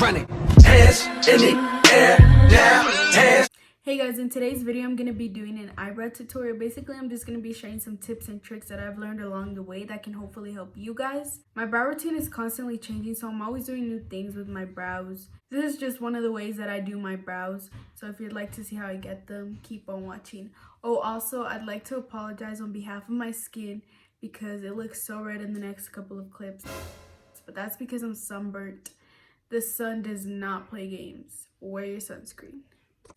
running. Hands in the air now. Hands. Hey guys, in today's video I'm going to be doing an eyebrow tutorial. Basically, I'm just going to be sharing some tips and tricks that I've learned along the way that can hopefully help you guys. My brow routine is constantly changing, so I'm always doing new things with my brows. This is just one of the ways that I do my brows, so if you'd like to see how I get them, keep on watching. Oh, also, I'd like to apologize on behalf of my skin because it looks so red in the next couple of clips, but that's because I'm sunburnt. The sun does not play games. Wear your sunscreen.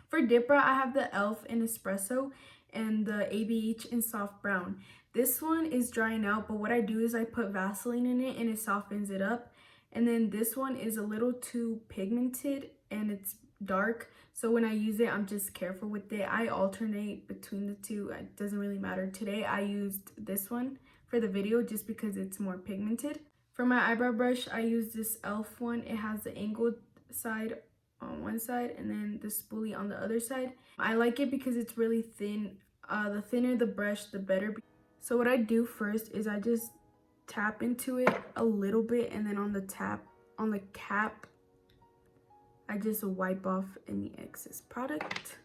For dip brow, I have the e.l.f. in espresso and the ABH in soft brown. This one is drying out, but what I do is I put Vaseline in it and it softens it up. And then this one is a little too pigmented and it's dark, so when I use it, I'm just careful with it. I alternate between the two. It doesn't really matter. Today I used this one for the video just because it's more pigmented. For my eyebrow brush, I use this e.l.f. one. It has the angled side on one side and then the spoolie on the other side. I like it because it's really thin. The thinner the brush, the better. So what I do first is I just tap into it a little bit, and then on the cap, I just wipe off any excess product.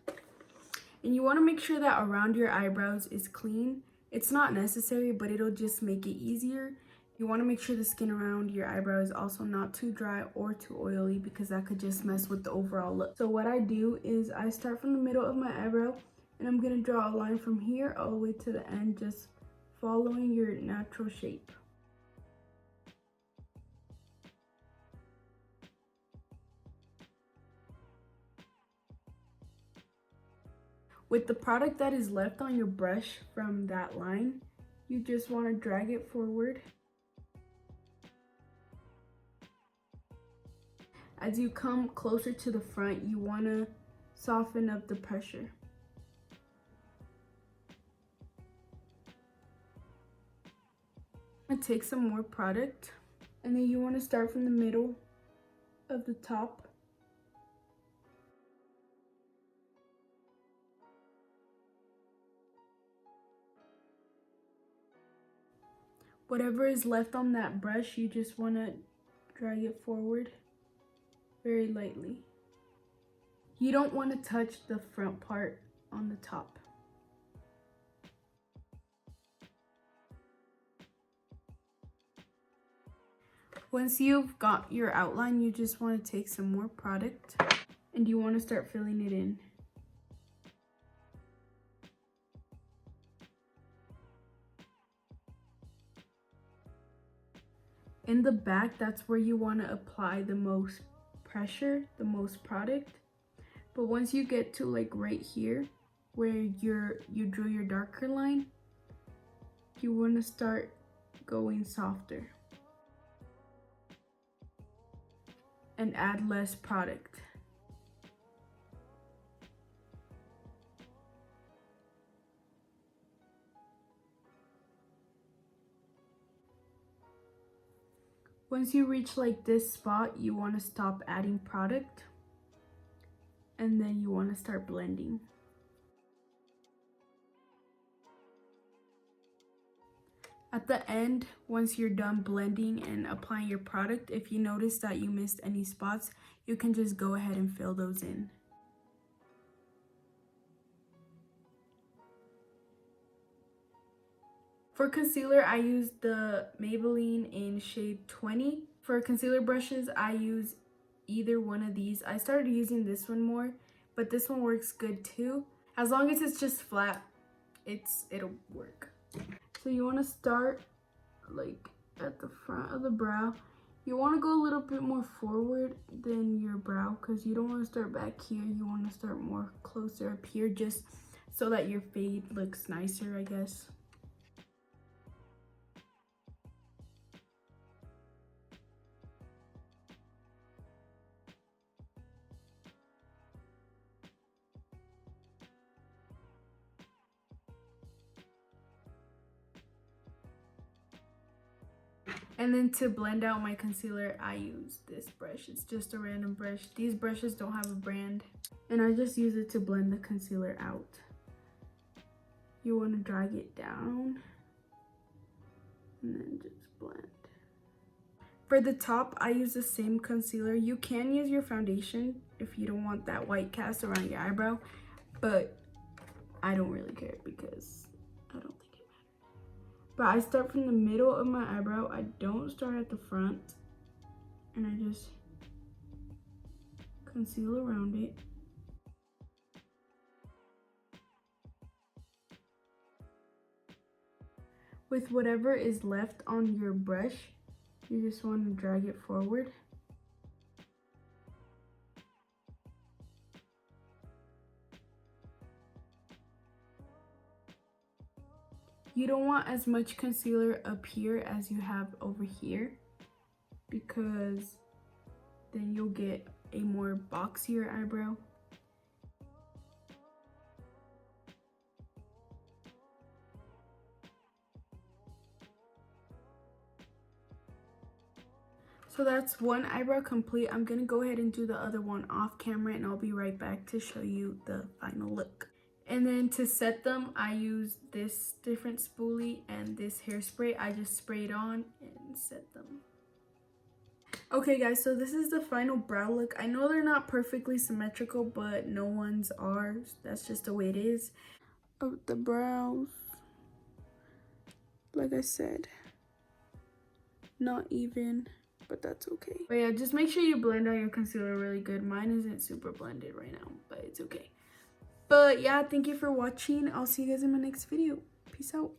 And you want to make sure that around your eyebrows is clean. It's not necessary, but it'll just make it easier. You want to make sure the skin around your eyebrow is also not too dry or too oily, because that could just mess with the overall look. So what I do is I start from the middle of my eyebrow and I'm going to draw a line from here all the way to the end, just following your natural shape. With the product that is left on your brush from that line, you just want to drag it forward. As you come closer to the front, you want to soften up the pressure. I'm going to take some more product, and then you want to start from the middle of the top. Whatever is left on that brush, you just want to drag it forward very lightly. You don't want to touch the front part on the top. Once you've got your outline, you just want to take some more product and you want to start filling it in. In the back, that's where you want to apply the most pressure, the most product. But once you get to like right here where you drew your darker line, you want to start going softer and add less product. Once you reach like this spot, you want to stop adding product and then you want to start blending. At the end, once you're done blending and applying your product, if you notice that you missed any spots, you can just go ahead and fill those in. For concealer, I use the Maybelline in shade 20. For concealer brushes, I use either one of these. I started using this one more, but this one works good too. As long as it's just flat, it'll work. So you want to start like at the front of the brow. You want to go a little bit more forward than your brow because you don't want to start back here. You want to start more closer up here just so that your fade looks nicer, I guess. And then to blend out my concealer, I use this brush. It's just a random brush. These brushes don't have a brand. And I just use it to blend the concealer out. You want to drag it down and then just blend. For the top, I use the same concealer. You can use your foundation if you don't want that white cast around your eyebrow, but I don't really care because I don't think it matters. But I start from the middle of my eyebrow. I don't start at the front, and I just conceal around it. With whatever is left on your brush, you just want to drag it forward. You don't want as much concealer up here as you have over here, because then you'll get a more boxier eyebrow. So that's one eyebrow complete. I'm gonna go ahead and do the other one off camera, and I'll be right back to show you the final look. And then to set them, I use this different spoolie and this hairspray. I just spray it on and set them. Okay guys, so this is the final brow look. I know they're not perfectly symmetrical, but no one's are. That's just the way it is. Of the brows, like I said, not even, but that's okay. But yeah, just make sure you blend out your concealer really good. Mine isn't super blended right now, but it's okay. But yeah, thank you for watching. I'll see you guys in my next video. Peace out.